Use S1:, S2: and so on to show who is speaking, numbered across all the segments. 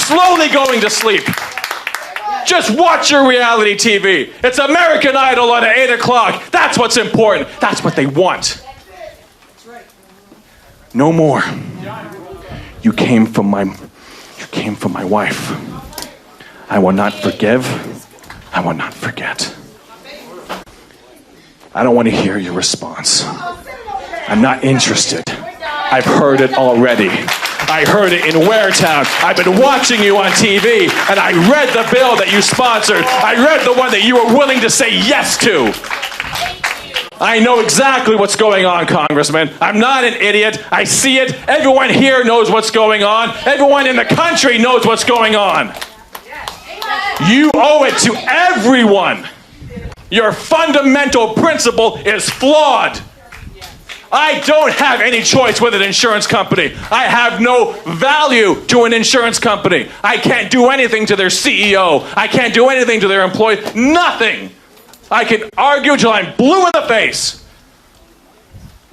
S1: slowly going to sleep. Just watch your reality TV. It's American Idol on at 8 o'clock. That's what's important. That's what they want. No more. You came from my wife. I will not forgive. I will not forget. I don't want to hear your response. I'm not interested. I've heard it already. I heard it in Waretown. I've been watching you on TV, and I read the bill that you sponsored. I read the one that you were willing to say yes to. I know exactly what's going on, Congressman. I'm not an idiot. I see it. Everyone here knows what's going on. Everyone in the country knows what's going on. You owe it to everyone. Your fundamental principle is flawed. I don't have any choice with an insurance company. I have no value to an insurance company. I can't do anything to their CEO. I can't do anything to their employees. Nothing. I can argue till I'm blue in the face.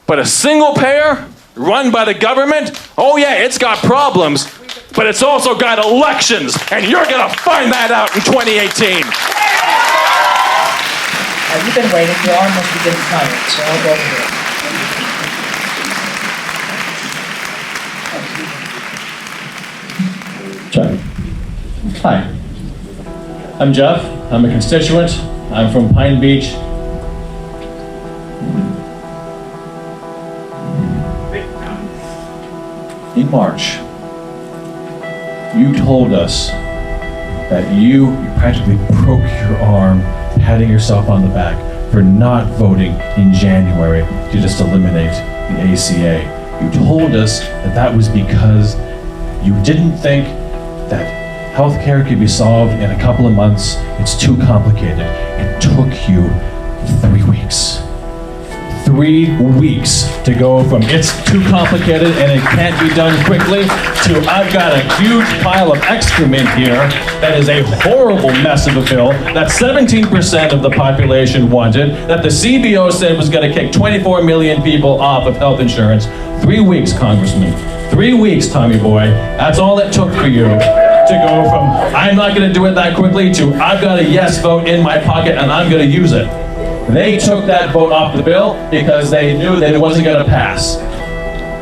S1: But a single payer run by the government, oh yeah, it's got problems, but it's also got elections, and you're gonna find that out in 2018.
S2: You've been waiting. Your arm must be getting tired, so I'll go over here.
S3: Hi, I'm Geoff. I'm a constituent. I'm from Pine Beach. In March, you told us that you practically broke your arm patting yourself on the back for not voting in January to just eliminate the AHCA. You told us that that was because you didn't think that healthcare could be solved in a couple of months. It's too complicated. It took you 3 weeks. 3 weeks to go from it's too complicated and it can't be done quickly to I've got a huge pile of excrement here that is a horrible mess of a bill that 17% of the population wanted, that the CBO said was going to kick 24 million people off of health insurance. 3 weeks, Congressman. 3 weeks, Tommy boy. That's all it took for you to go from I'm not going to do it that quickly to I've got a yes vote in my pocket and I'm going to use it. They took that vote off the bill because they knew that it wasn't going to pass.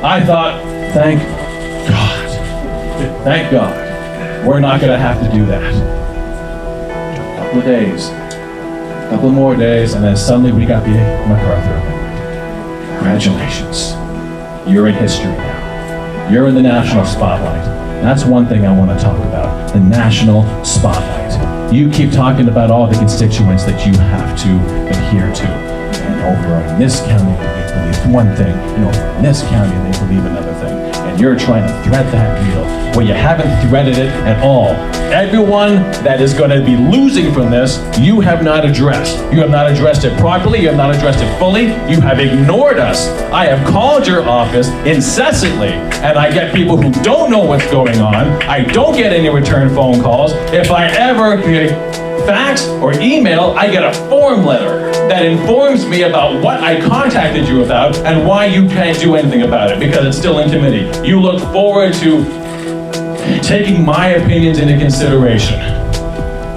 S3: I thought, thank God, we're not going to have to do that. A couple of days, a couple more days, and then suddenly we got the MacArthur Award. Congratulations. You're in history now. You're in the national spotlight. That's one thing I want to talk about, the national spotlight. You keep talking about all the constituents that you have to adhere to. And over in this county, they believe one thing, and over in this county, they believe another thing. And you're trying to thread that needle. Well, you haven't threaded it at all. Everyone that is going to be losing from this, you have not addressed. You have not addressed it properly. You have not addressed it fully. You have ignored us. I have called your office incessantly, and I get people who don't know what's going on. I don't get any return phone calls. If I ever fax or email, I get a form letter that informs me about what I contacted you about and why you can't do anything about it because it's still in committee. You look forward to taking my opinions into consideration.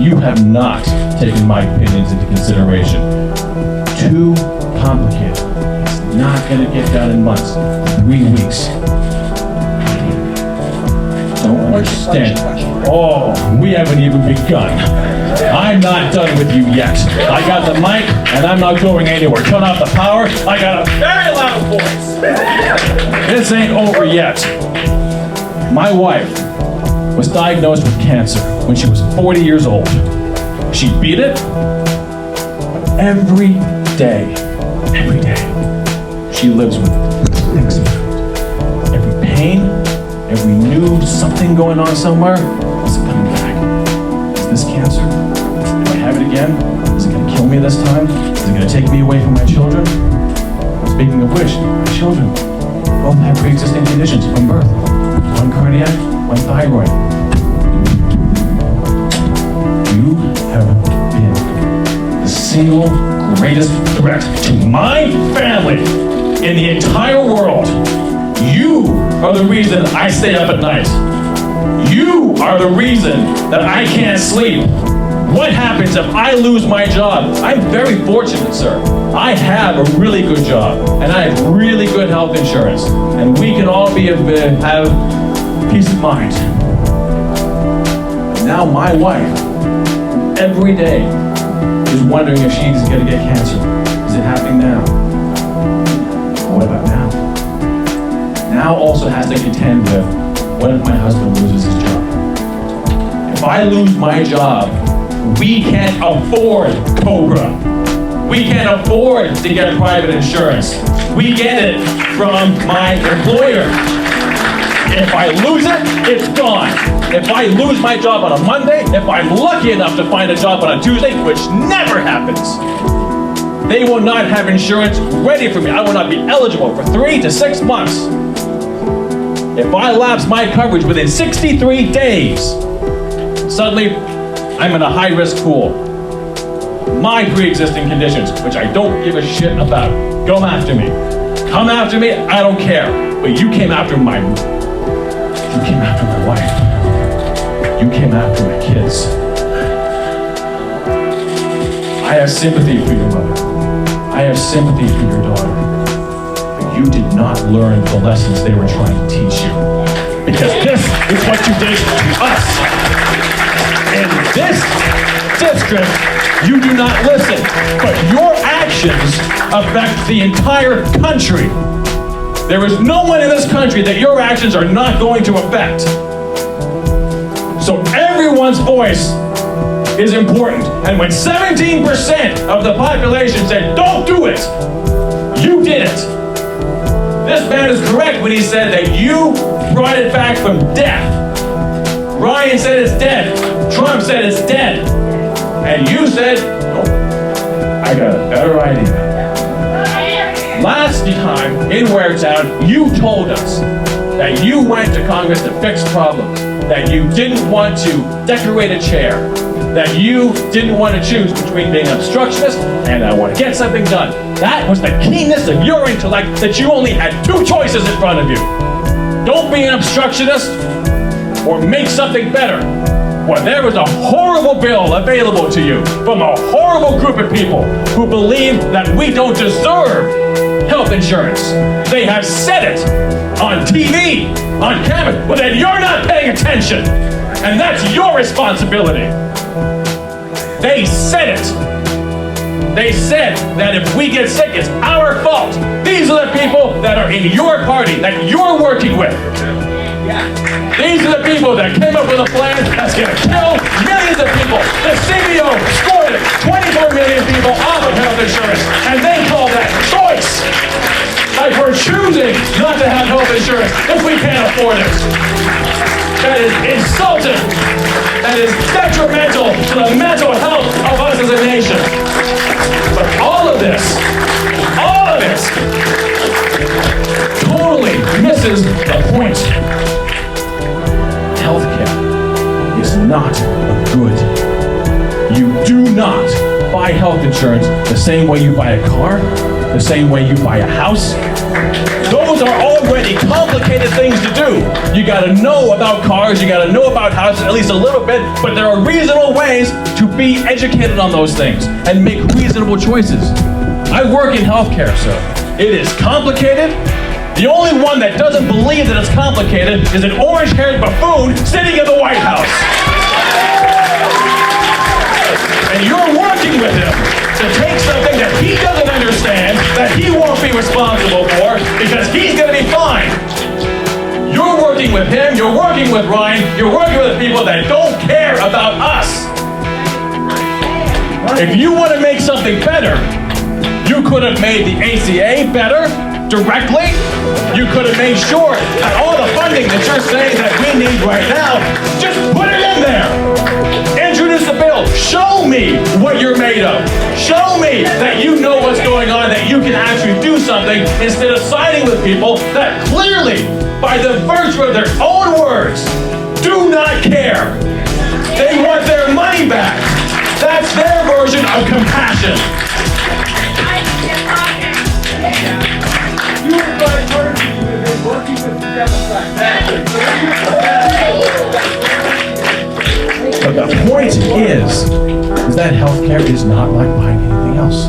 S3: You have not taken my opinions into consideration. Too complicated. It's not going to get done in months. 3 weeks. Don't understand. Oh, we haven't even begun. I'm not done with you yet. I got the mic, and I'm not going anywhere. Turn off the power. I got a very loud voice. This ain't over yet. My wife was diagnosed with cancer when she was 40 years old. She beat it every day. Every day. She lives with it. Thinks about it. Every pain, every new something going on somewhere, is it coming back? Is this cancer? Do I have it again? Is it going to kill me this time? Is it going to take me away from my children? Speaking of which, my children both have pre-existing conditions from birth. One cardiac, one thyroid. You have been the single greatest threat to my family in the entire world. You are the reason I stay up at night. You are the reason that I can't sleep. What happens if I lose my job? I'm very fortunate, sir. I have a really good job, and I have really good health insurance, and we can all have peace of mind. Now my wife, every day, is wondering if she's going to get cancer. Is it happening now? What about now? Now also has to contend with, what if my husband loses his job? If I lose my job, we can't afford Cobra. We can't afford to get private insurance. We get it from my employer. If I lose it, it's gone. If I lose my job on a Monday, if I'm lucky enough to find a job on a Tuesday, which never happens, they will not have insurance ready for me. I will not be eligible for 3 to 6 months. If I lapse my coverage within 63 days, suddenly I'm in a high-risk pool. My pre-existing conditions, which I don't give a shit about, go after me. Come after me, I don't care. But you came after my wife. You came after my kids. I have sympathy for your mother. I have sympathy for your daughter. But you did not learn the lessons they were trying to teach you. Because this is what you did to us. In this district, you do not listen, but your actions affect the entire country. There is no one in this country that your actions are not going to affect. So everyone's voice is important. And when 17% of the population said, don't do it, you did it. This man is correct when he said that you brought it back from death. Ryan said it's dead. Trump said it's dead. And you said, nope, I got a better idea. Last time in Waretown, you told us that you went to Congress to fix problems, that you didn't want to decorate a chair, that you didn't want to choose between being an obstructionist and I want to get something done. That was the keenness of your intellect, that you only had 2 choices in front of you. Don't be an obstructionist or make something better. Well, there was a horrible bill available to you from a horrible group of people who believe that we don't deserve health insurance. They have said it on TV, on camera, but then you're not paying attention. And that's your responsibility. They said it. They said that if we get sick, it's our fault. These are the people that are in your party, that you're working with. These are the people that came up with a plan that's going to kill millions of people. The CBO scored 24 million people off of health insurance, and they call that choice. Like we're choosing not to have health insurance if we can't afford it. That is insulting. That is detrimental to the mental health of us as a nation. But all of this totally misses the point. Healthcare is not good. You do not buy health insurance the same way you buy a car, the same way you buy a house. Those are already complicated things to do. You gotta know about cars, you gotta know about houses at least a little bit, but there are reasonable ways to be educated on those things and make reasonable choices. I work in healthcare, sir. It is complicated. The only one that doesn't believe that it's complicated is an orange-haired buffoon sitting in the White House. And you're working with him to take something that he doesn't understand, that he won't be responsible for, because he's going to be fine. You're working with him, you're working with Ryan, you're working with people that don't care about us. If you want to make something better, you could have made the AHCA better directly. You could have made sure that all the funding that you're saying that we need right now, just put it in there. Introduce the bill. Show me what you're made of. Show me that you know what's going on, that you can actually do something instead of siding with people that clearly, by the virtue of their own words, do not care. They want their money back. That's their version of compassion.
S4: You everybody heard me. You've been working with the Democrats.
S3: that healthcare is not like buying anything else.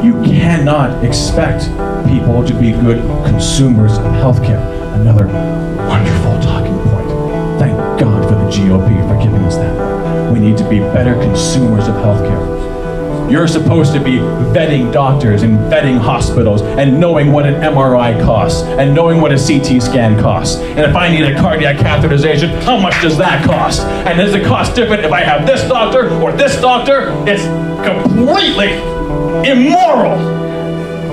S3: You cannot expect people to be good consumers of healthcare. Another wonderful talking point. Thank God for the GOP for giving us that. We need to be better consumers of healthcare. You're supposed to be vetting doctors and vetting hospitals and knowing what an MRI costs and knowing what a CT scan costs. And if I need a cardiac catheterization, how much does that cost? And does it cost different if I have this doctor or this doctor? It's completely immoral.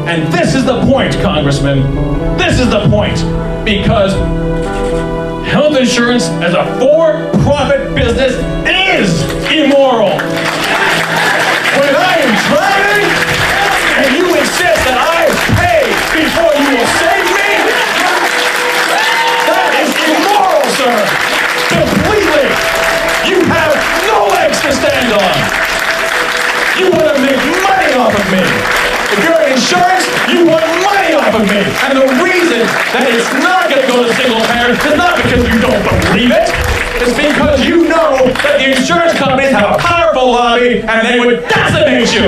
S3: And this is the point, Congressman. This is the point. Because health insurance as a for-profit business is immoral. When I am driving and you insist that I pay before you will save me, that is immoral, sir. Completely. You have no legs to stand on. You want to make money off of me. If you're in insurance, you want money off of me. And the reason that it's not going to go to single payer is not because you don't believe it. It's because you know that the insurance companies have a powerful lobby and they would decimate you.